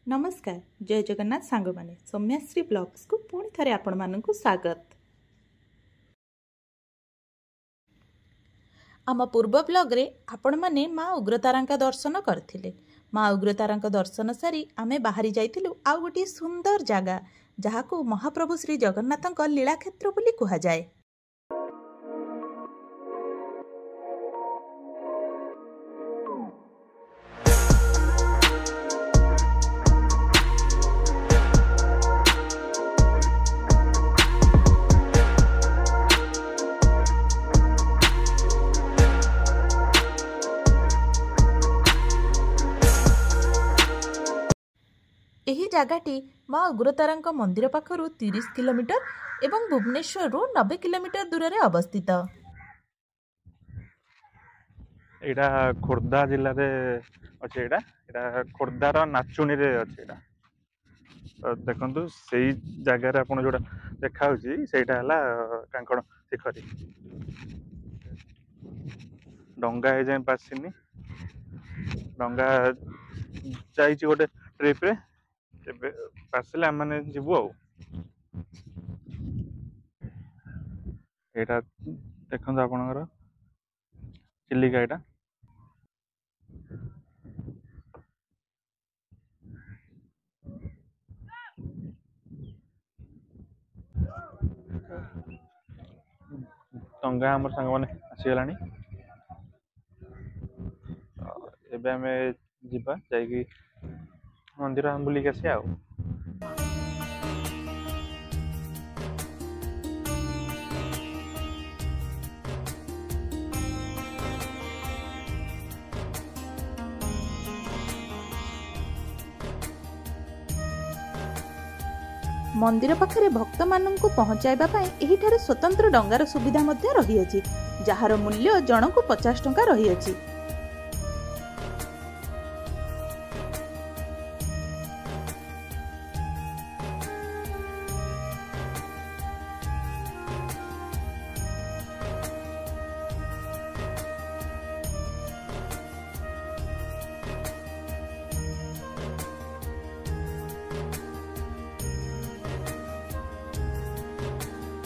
नमस्कार जय जगन्नाथ सांग माने सौम्याश्री ब्लॉग्स को पुणी थे आपण मानक स्वागत। आम पूर्व ब्लॉग रे आपण माने माँ उग्रतारा दर्शन करथिले। माँ उग्रतारा दर्शन सारी आमे बाहरी जाइथिलु आउ गोटे सुंदर जगह जहाको महाप्रभु श्री जगन्नाथक लीलाक्षेत्र बोली कहा जाए। यही जगहटी माँ उग्रतारा मंदिर पाखरु 30 किलोमीटर एवं भुवनेश्वर 90 किलोमीटर दूर में अवस्थित। एटा खोर्धा जिले में अच्छे एटा खोर्धार नाचुनी रे अच्छे देखु से जगार आप जो देखा से कांकण शिखरी डंगा है जाए पासिनी डंगा जाइए गोटे ट्रिप रे पासिले आम मैंने जीवु आटा देखो आपणकर चिलिका एटा डंगा आम सांग मैंने आसीगला एबे आमे जिबा जाइकी मंदिर हम बुलिक आसी आ मंदिर पाखरे भक्त मानू पहुंचाइबा पाई एही ठारे स्वतंत्र डंगार सुविधा मध्य रही जार मूल्य जनकु 50 टंका रही।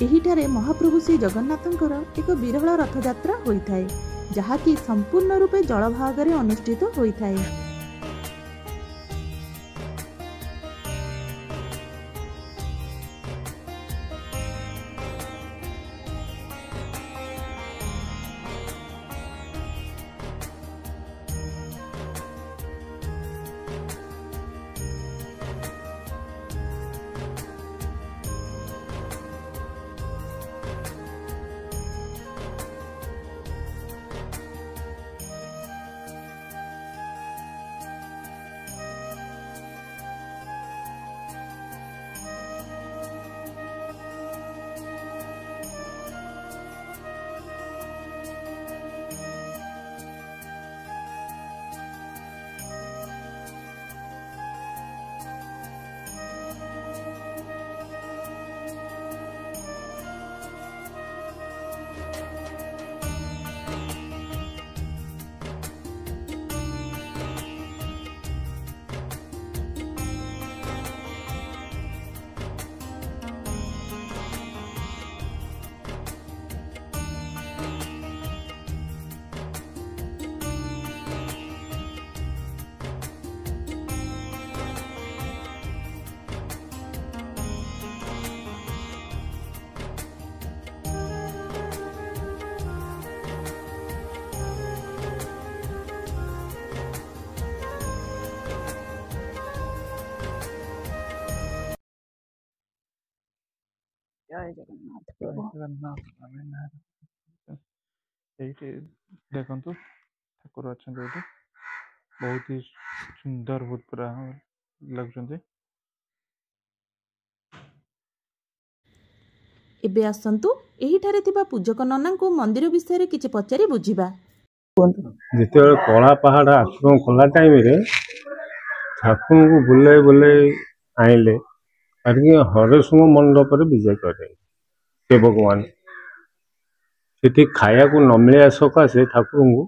एहिठारे महाप्रभु श्री जगन्नाथंकर एक विरल रथयात्रा होइथाए जहाकी संपूर्ण रूपे जलभागरे अनुष्ठित होइथाए। जय जगन्नाथ देखु ठाकुर अच्छा बहुत ही सुंदर बहुत पूरा लगुच। एबे आसंतु एहिठारे थिबा पूजक नना को मंदिर विषय किछि पचारि बुझिबा। जिते कला पहाड़ आश्रम खोला टाइम रे ठाकुर को बुले बुले आइले हरसिंह मंडप विजय करे सेवक मान से खाया को न मिलया सकाशे ठाकुर को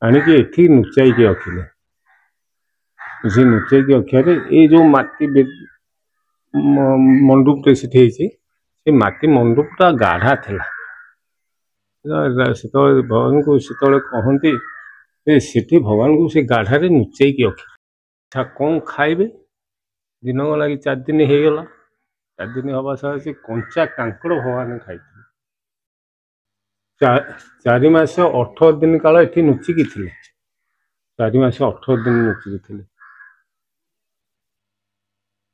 आणिकी एठी नुचाई रखिले ସେ ନୁଚେଇକି ରଖିବାରେ ଏଇ ଯେଉଁ ମାଟି ମଣ୍ଡପଟେ ସେଠି ହେଇଛି, ସେ ମାଟି ମଣ୍ଡପଟା ଗାଢ଼ା ଥିଲା। ସେତେବେଳେ ଭଗବାନଙ୍କୁ ସେତେବେଳେ କହନ୍ତି ସେଠି ଭଗବାନଙ୍କୁ ସେ ଗାଢ଼ାରେ ନୁଚେଇକି ରଖି। ଆଚ୍ଛା କ'ଣ ଖାଇବେ? ଦିନକ ଲାଗି 4 ଦିନ ହେଇଗଲା। 4 ଦିନ ହେବା ସହ ସେ କଞ୍ଚା କାଙ୍କଡ଼ ଭଗବାନ ଖାଇଥିଲେ। 4 ମାସ 18 ଦିନ କାଳ ଏଠି ନୁଚିକି ଥିଲେ। 4 ମାସ 18 ଦିନ ନୁଚିକି ଥିଲେ।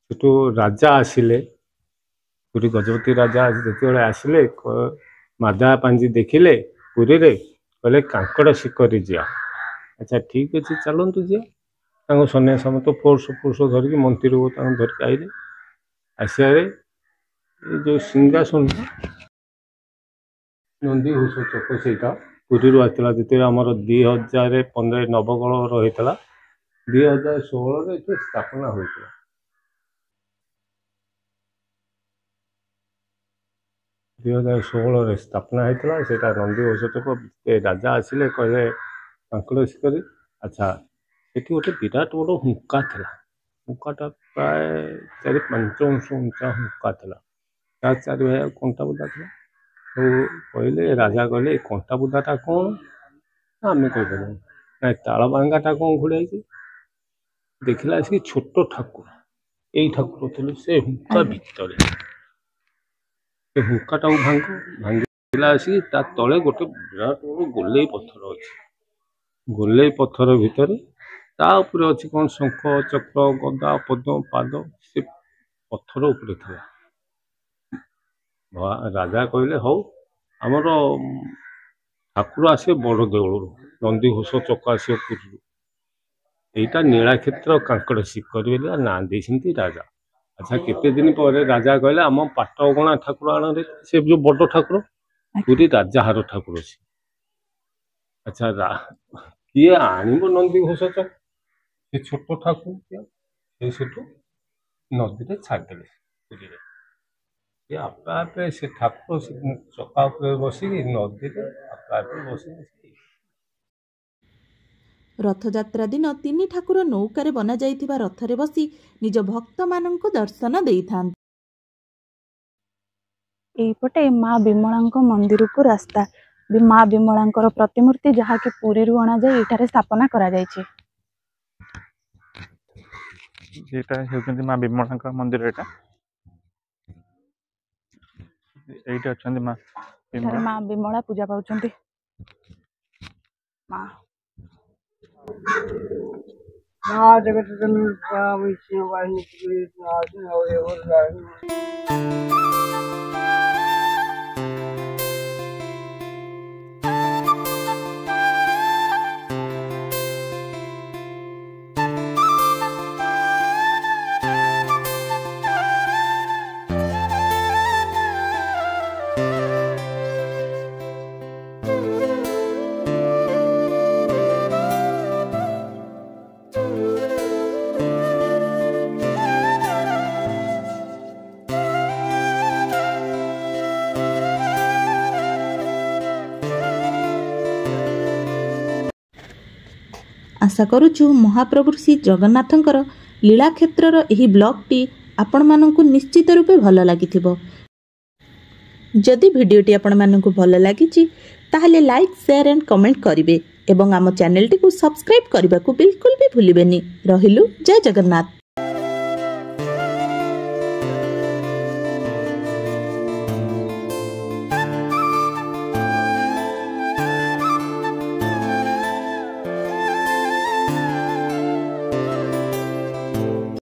ସେଠୁ ରାଜା ଆସିଲେ, ପୁରୀ ଗଜପତି ରାଜା ଯେତେବେଳେ ଆସିଲେ ମାଦା ପାଞ୍ଜି ଦେଖିଲେ ପୁରୀରେ, କହିଲେ କାଙ୍କଡ଼ ଶିକରି ଯିବା। ଆଚ୍ଛା ଠିକ୍ ଅଛି, ଚାଲନ୍ତୁ ଯିବା। ତାଙ୍କ ସନ୍ନ୍ୟାସ ସମେତ ଫୋର୍ସ ଧରିକି ମନ୍ତ୍ରୀକୁ ତାଙ୍କୁ ଧରିକି ଆଇଲେ। ଆସିବାରେ ଏ ଯେଉଁ ସିଂହାସନ ନନ୍ଦିଘୋଷ ଚକ ସେଇଟା ପୁରୀରୁ ଆସିଥିଲା। ଯେତେବେଳେ ଆମର 2015 ନବକଳେବର ହେଇଥିଲା, 2016ରେ ଏଠି ସ୍ଥାପନା ହୋଇଥିଲା। 2016ରେ ସ୍ଥାପନା ହେଇଥିଲା। ସେଇଟା ନନ୍ଦିଘୋଷ ଚକ। ରାଜା ଆସିଲେ କହିଲେ କାଙ୍କଡ଼ ଶିକରି। ଆଚ୍ଛା ସେଠି ଗୋଟେ ବିରାଟ ବଡ଼ ହୁଙ୍କା ଥିଲା। ହୁଙ୍କାଟା ପ୍ରାୟ 4-5 ଅଂଶ ଉଞ୍ଚା ହୁଙ୍କା ଥିଲା। ତା ଚାରି ଭାଇ କଣ୍ଟା ବୁଦା ଥିଲା। କହିଲେ, ରାଜା କହିଲେ ଏ କଣ୍ଟା ବୁଦାଟା କ'ଣ? ଆମେ କହିପାରିବୁ ନାଇଁ। ତାଳ ବାଙ୍ଗାଟା କ'ଣ ଘୋଡ଼ା ହେଇଛି? ଦେଖିଲା ଆସିକି ଛୋଟ ଠାକୁର, ଏଇ ଠାକୁର ଥିଲେ ସେ ହୁଙ୍କା ଭିତରେ। ସେ ହୁଙ୍କାଟାକୁ ଭାଙ୍ଗିଲା ଆସିକି ତା ତଳେ ଗୋଟେ ବିରାଟ ବଡ଼ ଗୋଲେଇ ପଥର ଅଛି। ଗୋଲେଇ ପଥର ଭିତରେ ତା ଉପରେ ଅଛି କ'ଣ ଶଙ୍ଖ, ଚକ୍ର, ଗଦା, ପଦ୍ମ, ପାଦ। ସେ ପଥର ଉପରେ ଥିଲା। ରାଜା କହିଲେ ହଉ, ଆମର ଠାକୁର ଆସିବେ ବଡ଼ ଦେଉଳରୁ, ନନ୍ଦିଘୋଷ ଚକ ଆସିବ ପୁରୀରୁ। ଏଇଟା ନୀଳାକ୍ଷେତ୍ର କାଙ୍କଡ଼ ଶିକରି ବୋଲି ନାଁ ଦେଇଛନ୍ତି ରାଜା। ଆଚ୍ଛା କେତେ ଦିନ ପରେ ରାଜା କହିଲେ ଆମ ପାଟଗଣା ଠାକୁର ଆଣରେ, ସେ ଯେଉଁ ବଡ଼ ଠାକୁର ପୁରୀ ରାଜାହାର ଠାକୁର ଅଛି। ଆଚ୍ଛା କିଏ ଆଣିବ ନନ୍ଦିଘୋଷ ଚକ? ସେ ଛୋଟ ଠାକୁର ସେ ସେଠୁ ନଦୀରେ ଛାଡ଼ିଦେଲେ ପୁରୀରେ। ସେ ଆପେ ଆପେ ସେ ଠାକୁର ଚକା ଉପରେ ବସିକି ନଦୀରେ ଆପେ ଆପେ ବସିକି। ରଥଯାତ୍ରା ଦିନ 3 ଠାକୁର ନୌକାରେ ବନାଯାଇଥିବା ରଥରେ ବସି ନିଜ ଭକ୍ତମାନଙ୍କୁ ଦର୍ଶନ ଦେଇଥାନ୍ତି। ଏଇପଟେ ମା ବିମଳାଙ୍କ ମନ୍ଦିରକୁ ରାସ୍ତା। ମା ବିମଳାଙ୍କର ପ୍ରତିମୂର୍ତ୍ତି ଯାହାକି ପୁରୀରୁ ଅଣାଯାଇ ଏଠାରେ ସ୍ଥାପନା କରାଯାଇଛି। ଏଇଟା ହେଉଛନ୍ତି ମା ବିମଳାଙ୍କ ମନ୍ଦିର। ଏଇଠି ଅଛନ୍ତି ମା ବିମଳା ପୂଜା ପାଉଛନ୍ତି। ମା आशा करुछु महाप्रभु श्री जगन्नाथंकर लीलाक्षेत्रर एही ब्लॉगटी आपणमानंकु निश्चित रूपे भल लागिथिबो। जदि भिडियोटी आपणमानंकु भल लागिछि ताहले लाइक, शेयर एंड कमेंट करिवे एवं आम चैनल टी को सब्सक्राइब करने को बिल्कुल भी भूलिबेनी। रहिलु। जय जगन्नाथ।